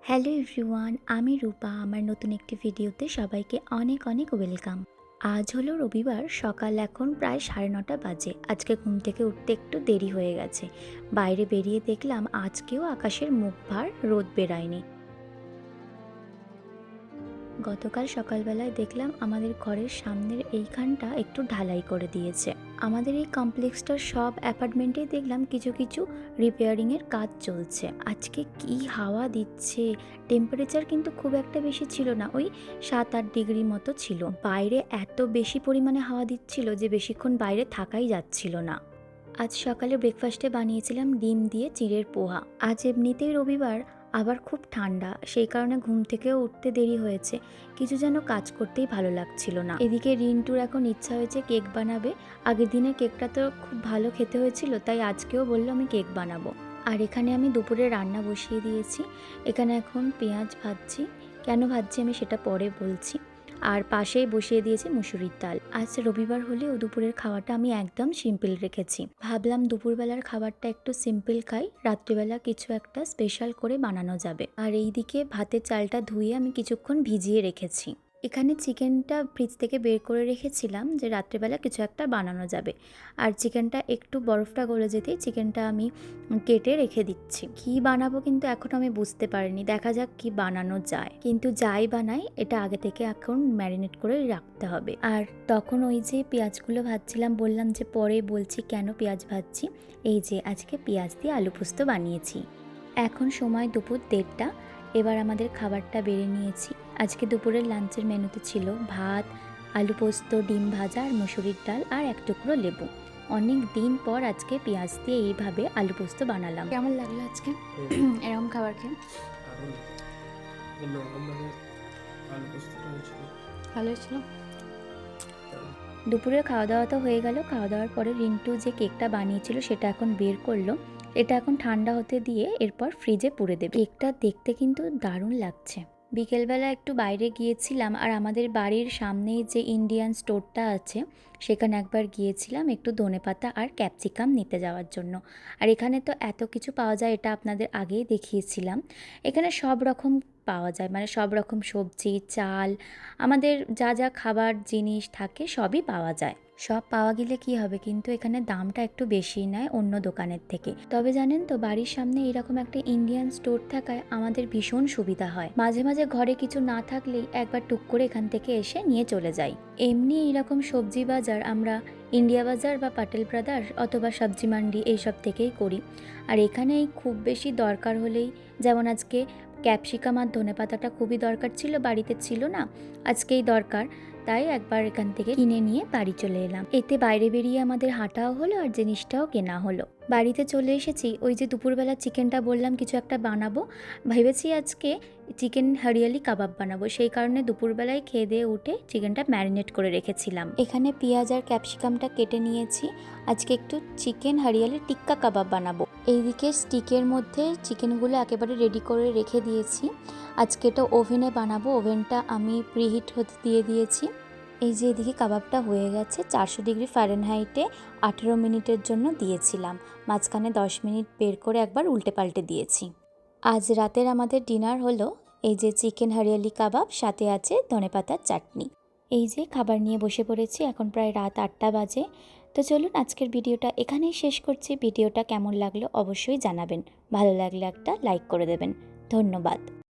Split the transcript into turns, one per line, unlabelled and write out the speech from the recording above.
Hello everyone, আমি রূপা। আমার নতুন একটি ভিডিওতে সবাইকে অনেক অনেক ওয়েলকাম। আজ হলো রবিবার, সকাল এখন প্রায় 9:30 বাজে। আজকে ঘুম থেকে উঠতে একটু দেরি হয়ে গেছে। বাইরে বেরিয়ে দেখলাম আজকেও আকাশের মুখ ভার, রোদ বেরায়নি। গতকাল সকালবেলায় দেখলাম আমাদের ঘরের সামনের এইখানটা একটু ঢালাই করে দিয়েছে। আমাদের এই কমপ্লেক্সটার সব অ্যাপার্টমেন্টেই দেখলাম কিছু কিছু রিপেয়ারিংয়ের কাজ চলছে। আজকে কি হাওয়া দিচ্ছে! টেম্পারেচার কিন্তু খুব একটা বেশি ছিল না, ওই 7-8 ডিগ্রি মতো ছিল। বাইরে এত বেশি পরিমাণে হাওয়া দিচ্ছিল যে বেশিক্ষণ বাইরে থাকাই যাচ্ছিল না। আজ সকালে ব্রেকফাস্টে বানিয়েছিলাম ডিম দিয়ে চিঁড়ের পোহা। আজ এমনিতেই রবিবার, আবার খুব ঠান্ডা, সেই কারণে ঘুম থেকেও উঠতে দেরি হয়েছে। কিছু যেন কাজ করতেই ভালো লাগছিল না। এদিকে রিন্টুর এখন ইচ্ছা হয়েছে কেক বানাবে। আগের দিনের কেকটা তো খুব ভালো খেতে হয়েছিল, তাই আজকেও বললো আমি কেক বানাবো। আর এখানে আমি দুপুরে রান্না বসিয়ে দিয়েছি। এখানে এখন পেঁয়াজ ভাজছি। কেন ভাজছি আমি সেটা পরে বলছি। আর পাশেই বসিয়ে দিয়েছি মুসুরির ডাল। আজ রবিবার হলেও দুপুরের খাওয়াটা আমি একদম সিম্পল রেখেছি। ভাবলাম দুপুরবেলার খাবারটা একটু সিম্পল খাই, রাত্রিবেলা কিছু একটা স্পেশাল করে বানানো যাবে। আর এইদিকে ভাতের চালটা ধুয়ে আমি কিছুক্ষণ ভিজিয়ে রেখেছি। এখানে চিকেনটা ফ্রিজ থেকে বের করে রেখেছিলাম যে রাত্রিবেলা কিছু একটা বানানো যাবে। আর চিকেনটা একটু বরফটা গলে যেতেই চিকেনটা আমি কেটে রেখে দিচ্ছি। কি বানাবো কিন্তু এখন আমি বুঝতে পারিনি, দেখা যাক কি বানানো যায়। কিন্তু যাই বানাই এটা আগে থেকে এখন ম্যারিনেট করে রাখতে হবে। আর তখন ওই যে পেঁয়াজগুলো ভাজছিলাম, বললাম যে পরে বলছি কেন পেঁয়াজ ভাজছি। এই যে আজকে পেঁয়াজ দিয়ে আলু পোস্ত বানিয়েছি। এখন সময় দুপুর 1:30। এবার আমাদের খাবারটা বেড়ে নিয়েছি। আজকে দুপুরের লাঞ্চের মেনুতে ছিল ভাত, আলু পোস্ত, ডিম ভাজা আর মুসুরির ডাল আর এক টুকরো লেবু। অনেক দিন পর আজকে পেঁয়াজ দিয়ে এইভাবে আলু পোস্ত বানালাম। কেমন লাগলো আজকে এরকম খাবার খেয়ে? ভালো ছিল। দুপুরে খাওয়া দাওয়া তো হয়ে গেল। খাওয়া দাওয়ার পরে রিন্টু যে কেকটা বানিয়েছিল সেটা এখন বের করলো। এটা এখন ঠান্ডা হতে দিয়ে এরপর ফ্রিজে পুরে দেবে। কেকটা দেখতে কিন্তু দারুণ লাগছে। বিকেলবেলা একটু বাইরে গিয়েছিলাম, আর আমাদের বাড়ির সামনেই যে ইন্ডিয়ান স্টোরটা আছে সেখানে একবার গিয়েছিলাম একটু ধনেপাতা আর ক্যাপসিকাম নিতে যাওয়ার জন্য। আর এখানে তো এত কিছু পাওয়া যায়, এটা আপনাদের আগেই দেখিয়েছিলাম। এখানে সব রকম পাওয়া যায়, মানে সব রকম সবজি, চাল, আমাদের যা যা খাবার জিনিস থাকে সবই পাওয়া যায়। সব পাওয়া গেলে কি হবে, কিন্তু এখানে দামটা একটু বেশি নেয় অন্য দোকানের থেকে। তবে জানেন তো, বাড়ির সামনে এরকম একটা ইন্ডিয়ান স্টোর থাকায় আমাদের ভীষণ সুবিধা হয়। মাঝে মাঝে ঘরে কিছু না থাকলেই একবার টুক করে এখান থেকে এসে নিয়ে চলে যাই। এমনি এইরকম সবজি বাজার আমরা ইন্ডিয়া বাজার বা পাটেল ব্রাদার্স অথবা সবজি মান্ডি এইসব থেকেই করি। আর এখানেই খুব বেশি দরকার হলেই, যেমন আজকে ক্যাপসিকাম আর ধনেপাতাটা খুবই দরকার ছিল, বাড়িতে ছিল না, আজকেই দরকার, তাই একবার এখান থেকে কিনে নিয়ে বাড়ি চলে এলাম। এতে বাইরে বেরিয়ে আমাদের হাঁটাও হলো আর জিনিসটাও কেনা হলো। বাড়িতে চলে এসেছি। ওই যে দুপুরবেলা চিকেনটা বললাম কিছু একটা বানাবো, ভেবেছি আজকে চিকেন হরিয়ালি কাবাব বানাবো। সেই কারণে দুপুরবেলায় খেয়ে দিয়ে উঠে চিকেনটা ম্যারিনেট করে রেখেছিলাম। এখানে পেঁয়াজ আর ক্যাপসিকামটা কেটে নিয়েছি। আজকে একটু চিকেন হরিয়ালি টিক্কা কাবাব বানাবো। এইদিকে স্টিকের মধ্যে চিকেনগুলো একেবারে রেডি করে রেখে দিয়েছি। আজকে এটা ওভেনে বানাবো। ওভেনটা আমি প্রিহিট হতে দিয়ে দিয়েছি। এই যে এদিকে কাবাবটা হয়ে গেছে। 400 ডিগ্রি ফারেনহাইটে 18 মিনিটের জন্য দিয়েছিলাম। মাঝখানে 10 মিনিট বের করে একবার উল্টে পাল্টে দিয়েছি। আজ রাতের আমাদের ডিনার হলো এই যে চিকেন হরিয়ালি কাবাব, সাথে আছে ধনেপাতার চাটনি। এই যে খাবার নিয়ে বসে পড়েছি। এখন প্রায় রাত 8টা বাজে। তো চলুন আজকের ভিডিওটা এখানেই শেষ করছি। ভিডিওটা কেমন লাগলো অবশ্যই জানাবেন। ভালো লাগলে একটা লাইক করে দেবেন। ধন্যবাদ।